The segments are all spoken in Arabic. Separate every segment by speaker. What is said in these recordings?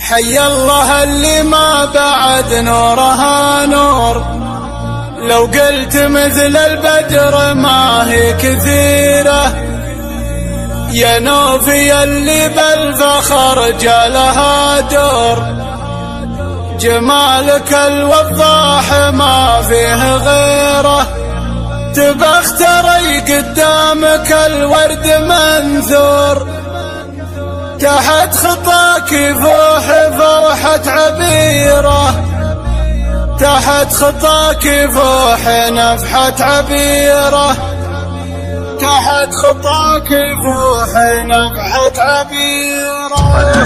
Speaker 1: حي الله اللي ما بعد نورها نور، لو قلت مثل البدر ما هي كثيرة. يا نوفي اللي بالفخر جالها دور، جمالك الوضاح ما فيه غيره. تبختري قدامك الورد منثور، تحت خطاك يفوح فوحة عبيرة، تحت خطاك يفوح نفحة عبيرة، تحت خطاك يفوح نفحة عبيرة.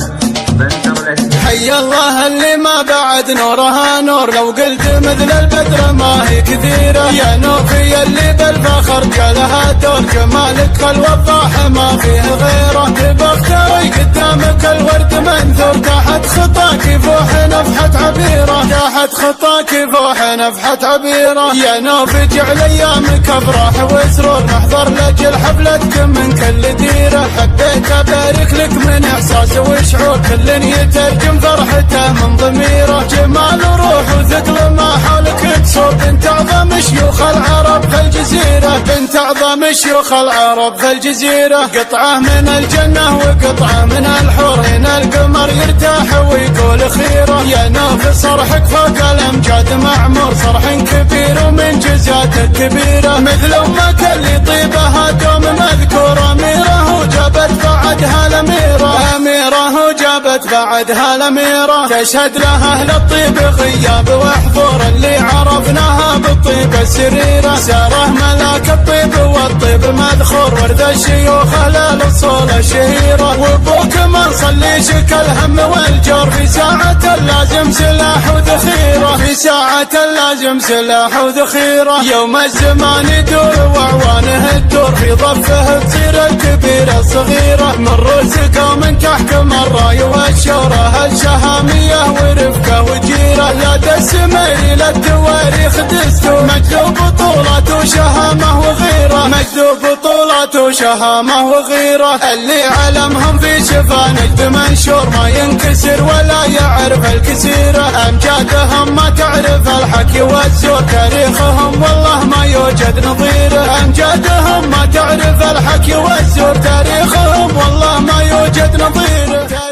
Speaker 1: حي الله اللي ما بعد نورها نور، لو قلت مثل البدر ما هي كثيرة. يا نوفي اللي بالفخر جالها دور، جمالك الوضاح ما فيه غيره. تبختري قدامك الورد منثور، تحت خطاك يفوح نفحة عبيرة، تحت خطاك يفوح نفحة عبيرة. يا نوفي جعل ايامك افراح وسرور، نحضر لاجل حفلتك من كل ديرة. حبيت ابارك لك من احساس وشعور، كل يترجم فرحته من ضميره. جمال وروح وثقل ما حولك كسور، بنت اعظم شيوخ العرب في الجزيرة، بنت اعظم شيوخ العرب في الجزيرة. قطعة من الجنة وقطعة من الحور، هنا القمر يرتاح ويقول خيره. يا نوف صرحك فوق الامجاد معمور، صرح كبير ومن جزاته كبيرة. مثل امك اللي طيبها دوم مذكورة، اميره وجابت بعدها الاميرة، اميره وجابت بعدها الاميرة. تشهد لها اهل الطيب غياب وحضور، اللي عرفناها بالطيب السريرة. ساره ملاك الطيب والطيب المذخور، ورد الشيوخ للاصول الشهيرة. وابوك من صلي شك الهم والجور، في ساعة لازم سلاح وذخيرة، في ساعة لازم سلاح وذخيرة. يوم الزمان يدور واعوانه تدور، في ضفه تصير الكبيرة الصغيرة. من رزق ومن تحكم الراي والشورى، الشهامية ورفقة وجيرة. لا دسمي للتواريخ دستور، مجذوب بطولات وشهامة وغيرة، مجذوب بطولات وشهامة وغيرة. اللي علمهم في شفا نجد منشور، ما ينكسر ولا يعرف الكسيرة. أمجادهم ما تعرف الحكي والزور، تاريخهم والله ما يوجد نظيره. أمجادهم ما تعرف الحكي والزور، تاريخهم والله ما يوجد نظيره.